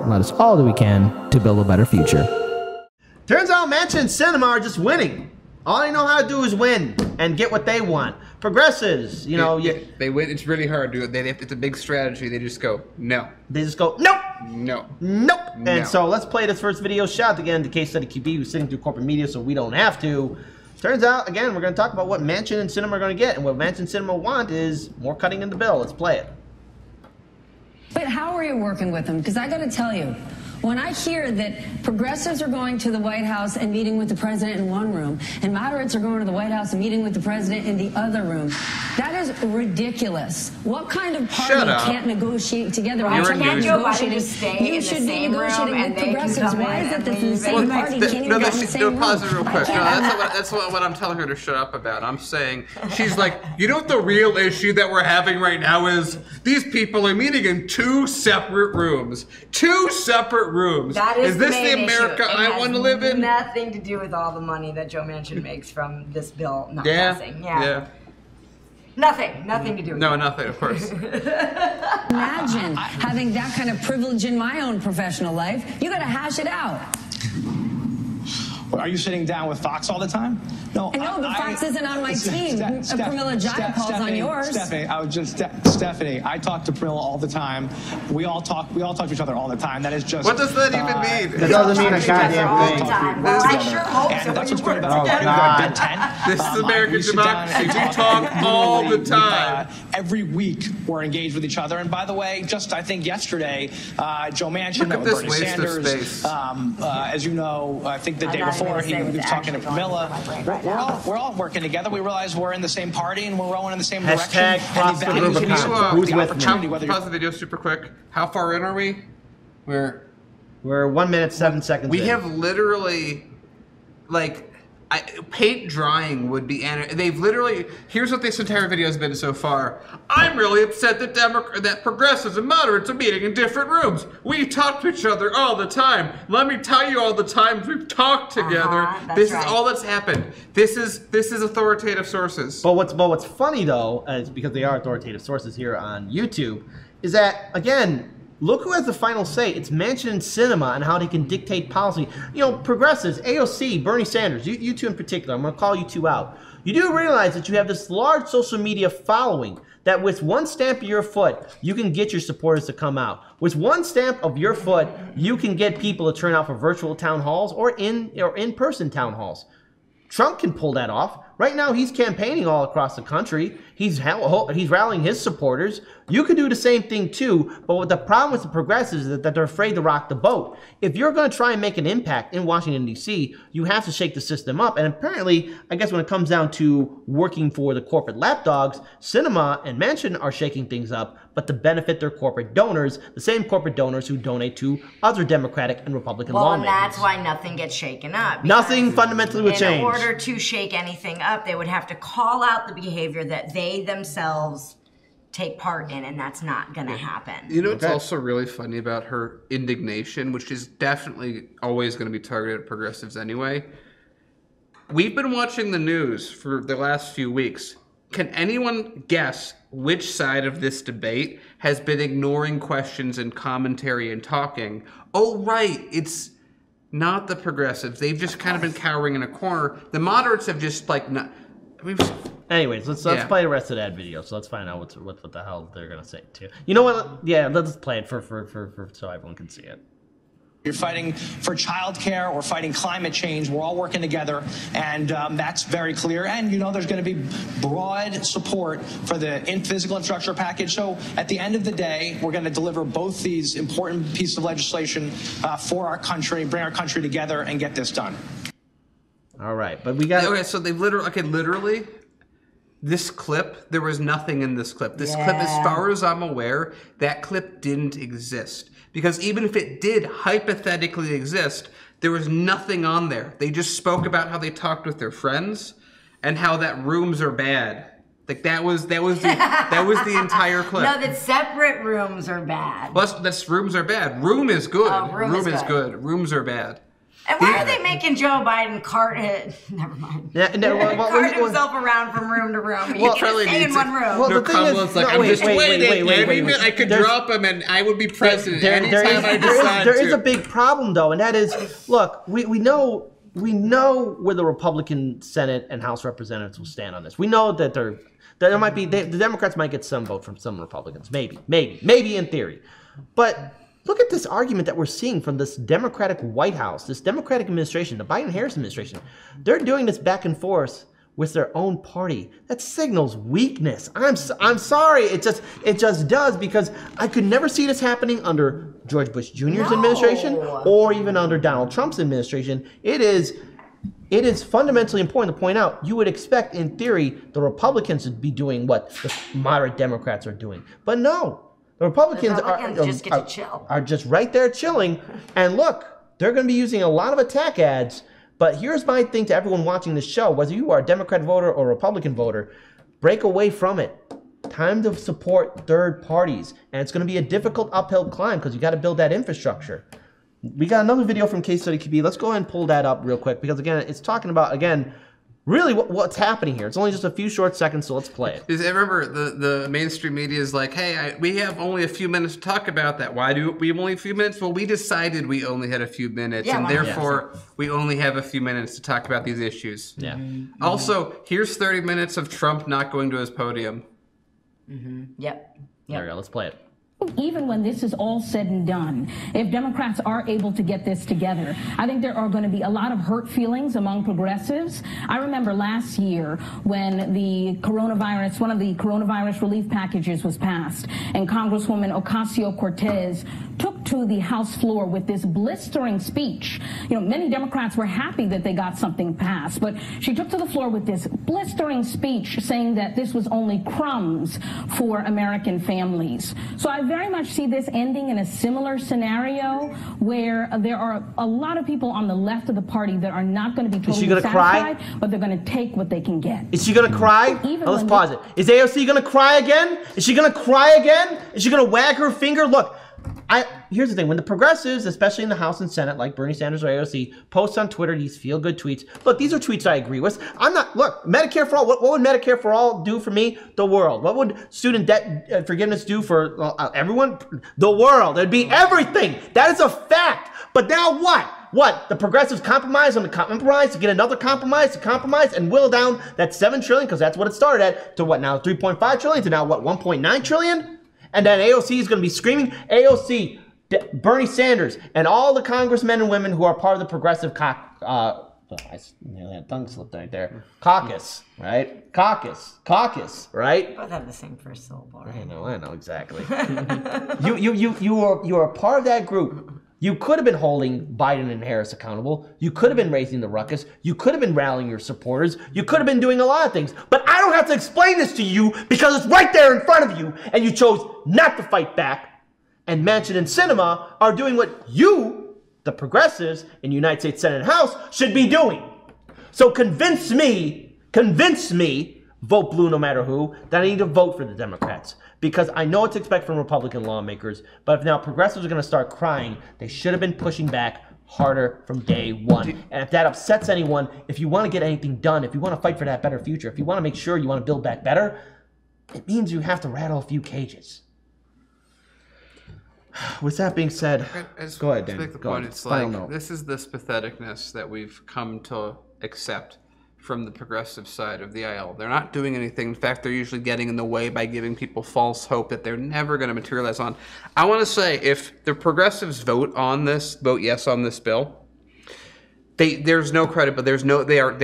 and let us all do what we can to build a better future. Turns out Manchin and Sinema are just winning. All they know how to do is win and get what they want. Progressives, you know, they win. It's really hard, dude. It's a big strategy. They just go no. They just go nope, no, nope. No. And so let's play this first video. Shout out again to Case Study QB, who's sitting through corporate media, so we don't have to. Turns out, again, we're going to talk about what Manchin and Sinema are going to get, and what Manchin and Sinema want is more cutting in the bill. Let's play it. But how are you working with them? Because I got to tell you, when I hear that progressives are going to the White House and meeting with the president in one room, and moderates are going to the White House and meeting with the president in the other room, that is ridiculous. What kind of party can't negotiate together? Can't Joe Biden just stay in the same room and they can come Why is in it that and the same party can't even get in the same room? Pause it real quick. No, that's what I'm telling her to shut up about. I'm saying, she's like, you know what the real issue that we're having right now is? These people are meeting in two separate rooms. Two separate rooms. That is this the the America I want to live in? Nothing to do with all the money that Joe Manchin makes from this bill not passing. Yeah. Nothing to do with No, nothing, of course. Imagine having that kind of privilege in my own professional life. You got to hash it out. Are you sitting down with Fox all the time? No, but Fox isn't on my team. Pramila Jayapal's on yours. Stephanie, I talk to Pramila all the time. We all talk to each other all the time. That is just. What does that even mean? That doesn't mean a goddamn thing. Well, I sure hope so. That's what's great about it. This is American democracy. We talk all the time. Every week we're engaged with each other. And by the way, just I think yesterday, Joe Manchin met with Bernie Sanders. As you know, I think the day before he was talking to Pramila. We're all working together. We realize we're in the same party and we're rowing in the same direction. Cross the Rubicon. Who's with me? Pause the video super quick. How far in are we? We're 1 minute 7 seconds. We have literally, like, paint drying would be. They've literally. Here's what this entire video has been so far. I'm really upset that progressives and moderates are meeting in different rooms. We talk to each other all the time. Let me tell you all the times we've talked together. This is all that's happened. This is authoritative sources. But what's funny though, is because they are authoritative sources here on YouTube, is that again. Look who has the final say. It's Manchin and Sinema and how they can dictate policy. You know, progressives, AOC, Bernie Sanders, you two in particular, I'm going to call you two out. You do realize that you have this large social media following that with one stamp of your foot, you can get your supporters to come out. With one stamp of your foot, you can get people to turn out for virtual town halls or in-person town halls. Trump can pull that off. Right now, he's campaigning all across the country. He's rallying his supporters. You can do the same thing too, but what the problem with the progressives is that they're afraid to rock the boat. If you're going to try and make an impact in Washington, D.C., you have to shake the system up. And apparently, I guess when it comes down to working for the corporate lapdogs, Sinema and Manchin are shaking things up, but to benefit their corporate donors, the same corporate donors who donate to other Democratic and Republican lawmakers. Well, and that's why nothing gets shaken up. Nothing fundamentally would change. In order to shake anything up, they would have to call out the behavior that they themselves take part in, and that's not going to happen. You know what's also really funny about her indignation, which is definitely always going to be targeted at progressives anyway? We've been watching the news for the last few weeks. Can anyone guess which side of this debate has been ignoring questions and commentary and talking? Oh, right, it's not the progressives. They've just kind of been cowering in a corner. The moderates have just, like, not... Anyways, let's play the rest of that video. So let's find out what the hell they're gonna say too. You know what? Yeah, let's play it for so everyone can see it. You're fighting for childcare or fighting climate change. We're all working together, and that's very clear. And, you know, there's going to be broad support for the physical infrastructure package. So at the end of the day, we're going to deliver both these important pieces of legislation for our country, bring our country together, and get this done. All right, but we got... Okay, so they've literally... This clip, there was nothing in this clip. This clip, as far as I'm aware, that clip didn't exist. Because even if it did hypothetically exist, there was nothing on there. They just spoke about how they talked with their friends and how that rooms are bad. Like that was the entire clip. No, that separate rooms are bad. Plus, rooms are bad. Room is good. Oh, room is good. Rooms are bad. And why are they making Joe Biden cart it? Never mind. Yeah, no, Cart himself around from room to room. He Well, can just stay in one room. Well, No, the thing is, Kamala's like, no, I'm wait, just wait, waiting. wait, Every wait. minute I could There's- drop him and I would be president anytime I there decide is to. a big problem though, and that is, look, we know where the Republican Senate and House representatives will stand on this. We know that there might be the Democrats might get some vote from some Republicans, maybe in theory, but look at this argument that we're seeing from this Democratic White House, this Democratic administration, the Biden-Harris administration. They're doing this back and forth with their own party. That signals weakness. I'm sorry. It just does, because I could never see this happening under George Bush Jr.'s administration or even under Donald Trump's administration. It is fundamentally important to point out, you would expect, in theory, the Republicans would be doing what the moderate Democrats are doing. But no. The Republicans just get to chill. Are just right there chilling. And look, they're going to be using a lot of attack ads. But here's my thing to everyone watching this show, whether you are a Democrat voter or a Republican voter, break away from it. Time to support third parties. And it's going to be a difficult uphill climb because you got to build that infrastructure. We got another video from Case Study QB. Let's go ahead and pull that up real quick because, again, it's talking about, again, really what's happening here. It's only just a few short seconds, so let's play it. Because remember, the mainstream media is like, hey, we have only a few minutes to talk about that. Why do we have only a few minutes? Well, we decided we only had a few minutes, and therefore we only have a few minutes to talk about these issues. Yeah. Also, here's 30 minutes of Trump not going to his podium. Yep. There we go. Let's play it. Even when this is all said and done, if Democrats are able to get this together, I think there are going to be a lot of hurt feelings among progressives. I remember last year when one of the coronavirus relief packages was passed, and Congresswoman Ocasio-Cortez took to the House floor with this blistering speech. You know, many Democrats were happy that they got something passed, but she took to the floor with this blistering speech saying that this was only crumbs for American families. So I very much see this ending in a similar scenario where there are a lot of people on the left of the party that are not going to be totally satisfied, but they're going to take what they can get. Is she going to cry? Let's pause it. Is AOC going to cry again? Is she going to cry again? Is she going to wag her finger? Look, here's the thing. When the progressives, especially in the House and Senate, like Bernie Sanders or AOC, post on Twitter these feel-good tweets. Look, these are tweets I agree with. Look, Medicare for all. What would Medicare for all do for me? The world. What would student debt forgiveness do for everyone? The world. It'd be everything. That is a fact. But now what? What? The progressives compromise on the compromise to get another compromise to compromise and whittle down that $7 trillion, because that's what it started at, to what now? 3.5 trillion to now what? 1.9 trillion? And then AOC is going to be screaming. AOC, Bernie Sanders, and all the congressmen and women who are part of the progressive I nearly had tongue slipped right there. Caucus, right? Caucus, right? Both have the same first syllable. Right? I know exactly. you are a part of that group. You could have been holding Biden and Harris accountable. You could have been raising the ruckus. You could have been rallying your supporters. You could have been doing a lot of things. But I don't have to explain this to you because it's right there in front of you, and you chose not to fight back. And Manchin and Sinema are doing what you, the progressives in the United States Senate and House, should be doing. So convince me, vote blue no matter who, that I need to vote for the Democrats. Because I know what to expect from Republican lawmakers, but if now progressives are going to start crying, they should have been pushing back harder from day one. And if that upsets anyone, if you want to get anything done, if you want to fight for that better future, if you want to make sure you want to build back better, it means you have to rattle a few cages. With that being said, go ahead, Dan. Go on. It's like, this is this patheticness that we've come to accept from the progressive side of the aisle. They're not doing anything. In fact, they're usually getting in the way by giving people false hope that they're never going to materialize on. I want to say, if the progressives vote yes on this bill, there's no credit, but they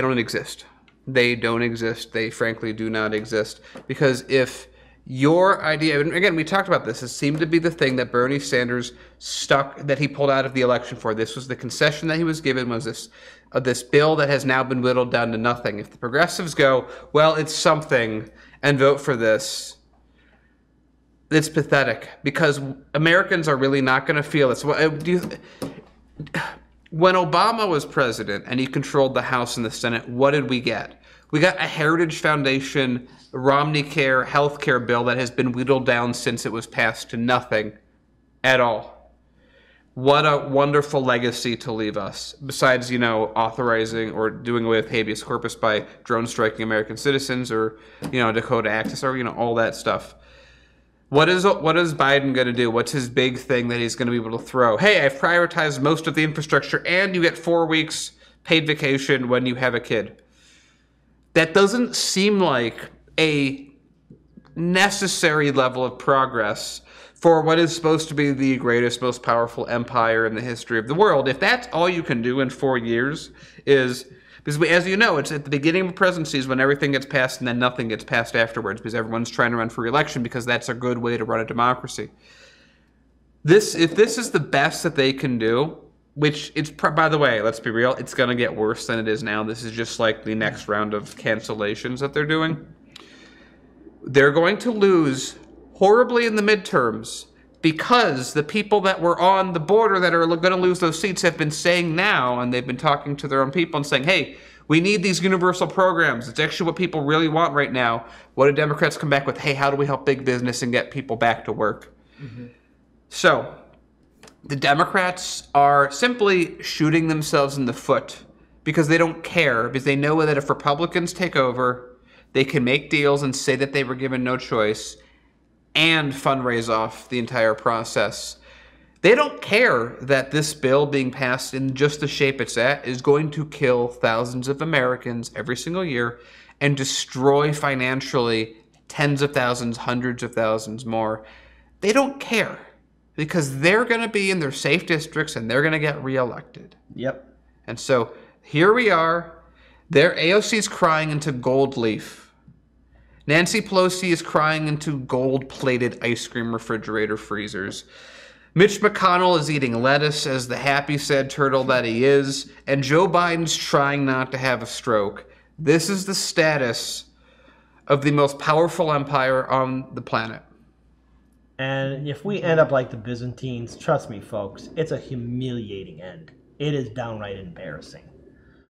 don't exist. They don't exist. They frankly do not exist. Because if your idea, and again, we talked about this, it seemed to be the thing that Bernie Sanders that he pulled out of the election for. This was the concession that he was given, was this bill that has now been whittled down to nothing. If the progressives go, well, it's something, and vote for this, it's pathetic, because Americans are really not going to feel this. When Obama was president and he controlled the House and the Senate, what did we get? We got a Heritage Foundation, Romney Care, health care bill that has been whittled down since it was passed to nothing at all. What a wonderful legacy to leave us. Besides, authorizing or doing away with habeas corpus by drone striking American citizens, or, Dakota Access, or, all that stuff. What is Biden going to do? What's his big thing that he's going to be able to throw? Hey, I've prioritized most of the infrastructure, and you get 4 weeks paid vacation when you have a kid. That doesn't seem like a necessary level of progress for what is supposed to be the greatest, most powerful empire in the history of the world. If that's all you can do in 4 years is... Because as you know, it's at the beginning of presidencies when everything gets passed and then nothing gets passed afterwards because everyone's trying to run for re-election because that's a good way to run a democracy. If this is the best that they can do, which it's, by the way, let's be real, it's going to get worse than it is now. This is just like the next round of cancellations that they're doing. They're going to lose horribly in the midterms because the people that were on the border that are going to lose those seats have been saying now, and they've been talking to their own people and saying, hey, we need these universal programs. It's actually what people really want right now. What do Democrats come back with? Hey, how do we help big business and get people back to work? Mm-hmm. So the Democrats are simply shooting themselves in the foot because they don't care, because they know that if Republicans take over, they can make deals and say that they were given no choice and fundraise off the entire process. They don't care that this bill being passed in just the shape it's at is going to kill thousands of Americans every single year and destroy financially tens of thousands, hundreds of thousands more. They don't care because they're going to be in their safe districts and they're going to get reelected. Yep. And so here we are. Their AOC's crying into gold leaf. Nancy Pelosi is crying into gold-plated ice cream refrigerator freezers. Mitch McConnell is eating lettuce as the happy, sad turtle that he is, and Joe Biden's trying not to have a stroke. This is the status of the most powerful empire on the planet. And if we end up like the Byzantines, trust me, folks, it's a humiliating end. It is downright embarrassing.